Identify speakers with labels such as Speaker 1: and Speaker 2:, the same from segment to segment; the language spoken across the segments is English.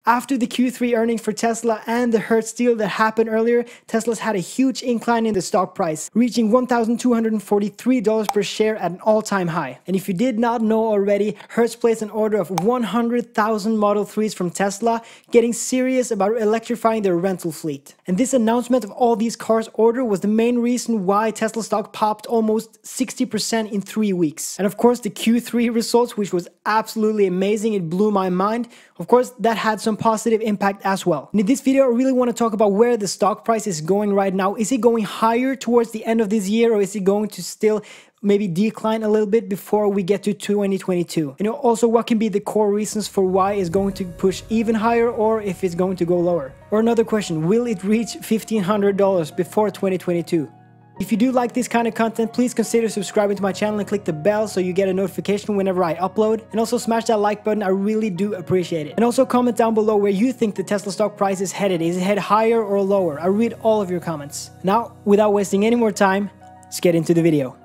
Speaker 1: After the Q3 earnings for Tesla and the Hertz deal that happened earlier, Tesla's had a huge incline in the stock price, reaching $1,243 per share at an all-time high. And if you did not know already, Hertz placed an order of 100,000 Model 3s from Tesla, getting serious about electrifying their rental fleet. And this announcement of all these cars ordered was the main reason why Tesla stock popped almost 60% in 3 weeks. And of course, the Q3 results, which was absolutely amazing, it blew my mind. Of course, that had some positive impact as well. And in this video, I really want to talk about where the stock price is going right now. Is it going higher towards the end of this year, or is it going to still maybe decline a little bit before we get to 2022? You know, also what can be the core reasons for why it's going to push even higher, or if it's going to go lower? Or another question, will it reach $1,500 before 2022? If you do like this kind of content, please consider subscribing to my channel and click the bell so you get a notification whenever I upload. And also smash that like button, I really do appreciate it. And also comment down below where you think the Tesla stock price is headed. Is it headed higher or lower? I read all of your comments. Now, without wasting any more time, let's get into the video.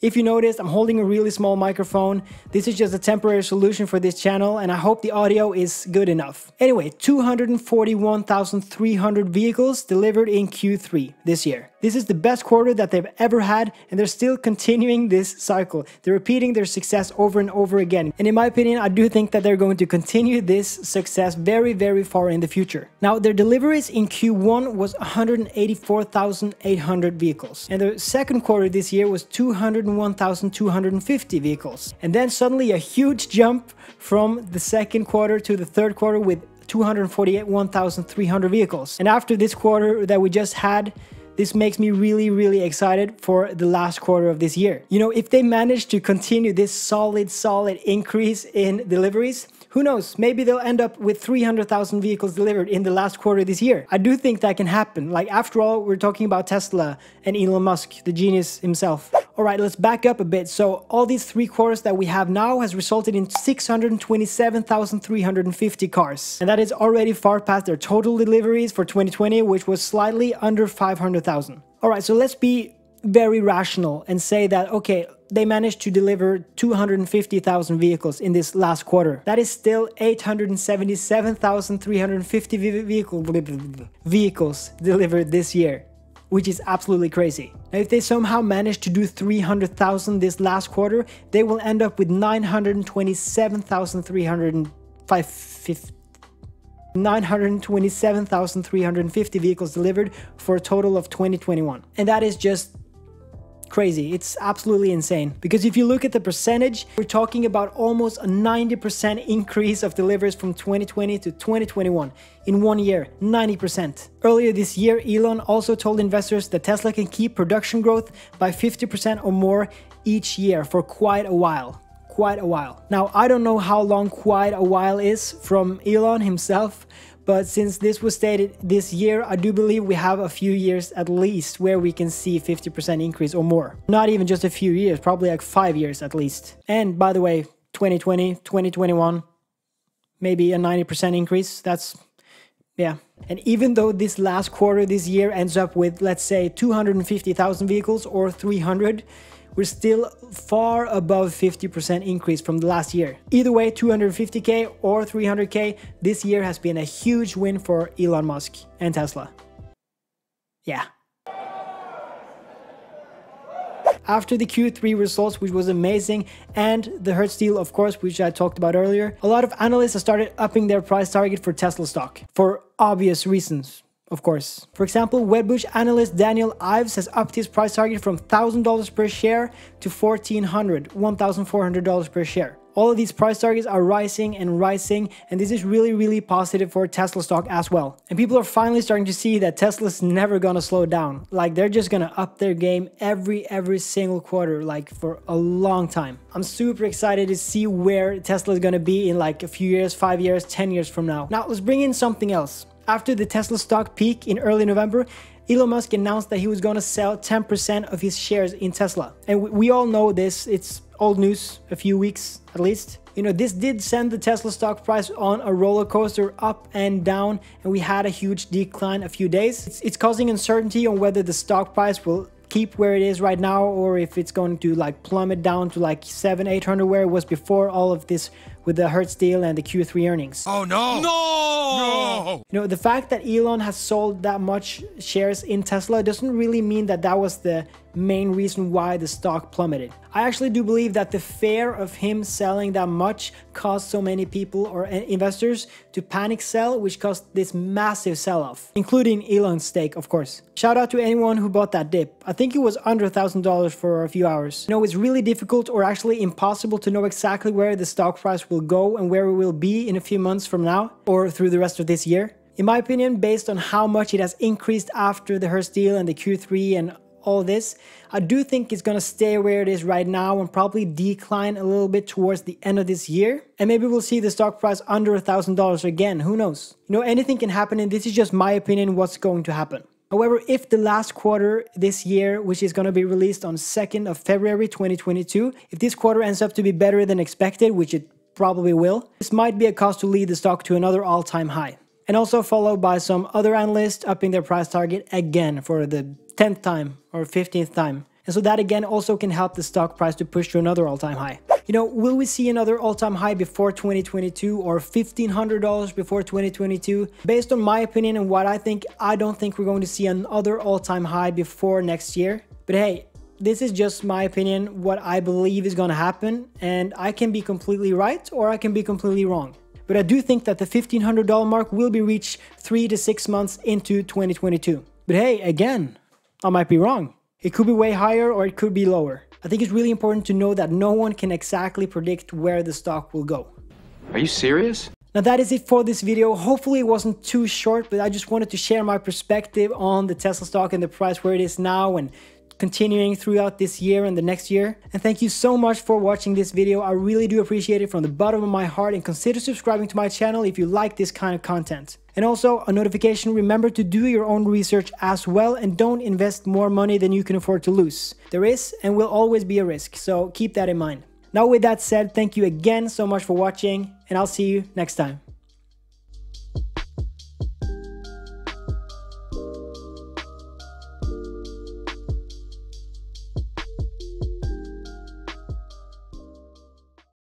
Speaker 1: If you noticed, I'm holding a really small microphone. This is just a temporary solution for this channel, and I hope the audio is good enough. Anyway, 241,300 vehicles delivered in Q3 this year. This is the best quarter that they've ever had, and they're still continuing this cycle. They're repeating their success over and over again. And in my opinion, I do think that they're going to continue this success very, very far in the future. Now, their deliveries in Q1 was 184,800 vehicles. And the second quarter this year was 201,250 vehicles. And then suddenly a huge jump from the second quarter to the third quarter with 241,300 vehicles. And after this quarter that we just had, this makes me really, really excited for the last quarter of this year. You know, if they manage to continue this solid increase in deliveries, who knows, maybe they'll end up with 300,000 vehicles delivered in the last quarter this year. I do think that can happen. Like, after all, we're talking about Tesla and Elon Musk, the genius himself. All right, let's back up a bit. So all these 3 quarters that we have now has resulted in 627,350 cars. And that is already far past their total deliveries for 2020, which was slightly under 500,000. All right, so let's be very rational and say that, okay, they managed to deliver 250,000 vehicles in this last quarter. That is still 877,350 vehicles delivered this year, which is absolutely crazy. Now, if they somehow manage to do 300,000 this last quarter, they will end up with 927,350 vehicles delivered for a total of 2021. And that is just crazy. It's absolutely insane. Because if you look at the percentage, we're talking about almost a 90% increase of deliveries from 2020 to 2021 in 1 year. 90%. Earlier this year, Elon also told investors that Tesla can keep production growth by 50% or more each year for quite a while. Now, I don't know how long quite a while is from Elon himself, but since this was stated this year, I do believe we have a few years at least where we can see 50% increase or more. Not even just a few years, probably like 5 years at least. And by the way, 2020, 2021, maybe a 90% increase. That's, yeah. And even though this last quarter this year ends up with, let's say, 250,000 vehicles or 300, we're still far above 50% increase from the last year. Either way, 250K or 300K, this year has been a huge win for Elon Musk and Tesla. Yeah. After the Q3 results, which was amazing, and the Hertz deal, of course, which I talked about earlier, a lot of analysts have started upping their price target for Tesla stock for obvious reasons. Of course. For example, Wedbush analyst Daniel Ives has upped his price target from $1,000 per share to $1,400 per share. All of these price targets are rising, and this is really, really positive for Tesla stock as well. And people are finally starting to see that Tesla's never gonna slow down. Like, they're just gonna up their game every single quarter, like for a long time. I'm super excited to see where Tesla is gonna be in like a few years, 5 years, 10 years from now. Now, let's bring in something else. After the Tesla stock peak in early November, Elon Musk announced that he was going to sell 10% of his shares in Tesla. And we all know this, it's old news, a few weeks at least. You know, this did send the Tesla stock price on a roller coaster up and down, and we had a huge decline a few days. It's causing uncertainty on whether the stock price will keep where it is right now, or if it's going to like plummet down to like 700-800 where it was before all of this with the Hertz deal and the Q3 earnings.
Speaker 2: Oh no! No!
Speaker 1: You know, the fact that Elon has sold that much shares in Tesla doesn't really mean that that was the main reason why the stock plummeted. I actually do believe that the fear of him selling that much caused so many people or investors to panic sell, which caused this massive sell-off, including Elon's stake, of course. Shout out to anyone who bought that dip. I think it was under $1,000 for a few hours. You know, it's really difficult or actually impossible to know exactly where the stock price will go and where it will be in a few months from now or through the rest of this year. In my opinion, based on how much it has increased after the Hertz deal and the Q3 and all this, I do think it's gonna stay where it is right now and probably decline a little bit towards the end of this year. And maybe we'll see the stock price under $1,000 again, who knows? You know, anything can happen, and this is just my opinion what's going to happen. However, if the last quarter this year, which is going to be released on 2nd of February 2022, if this quarter ends up to be better than expected, which it probably will, this might be a cause to lead the stock to another all-time high. And also followed by some other analysts upping their price target again for the 10th time or 15th time. And so that again also can help the stock price to push to another all-time high. You know, will we see another all-time high before 2022 or $1,500 before 2022? Based on my opinion and what I think, I don't think we're going to see another all-time high before next year. But hey, this is just my opinion, what I believe is going to happen, and I can be completely right or I can be completely wrong. But I do think that the $1,500 mark will be reached 3 to 6 months into 2022. But hey, again, I might be wrong. It could be way higher or it could be lower. I think it's really important to know that no one can exactly predict where the stock will go.
Speaker 3: Are you serious?
Speaker 1: Now that is it for this video. Hopefully it wasn't too short, but I just wanted to share my perspective on the Tesla stock and the price where it is now and continuing throughout this year and the next year. And thank you so much for watching this video. I really do appreciate it from the bottom of my heart, and consider subscribing to my channel if you like this kind of content. And also a notification, remember to do your own research as well and don't invest more money than you can afford to lose. There is and will always be a risk, so keep that in mind. Now with that said, thank you again so much for watching, and I'll see you next time.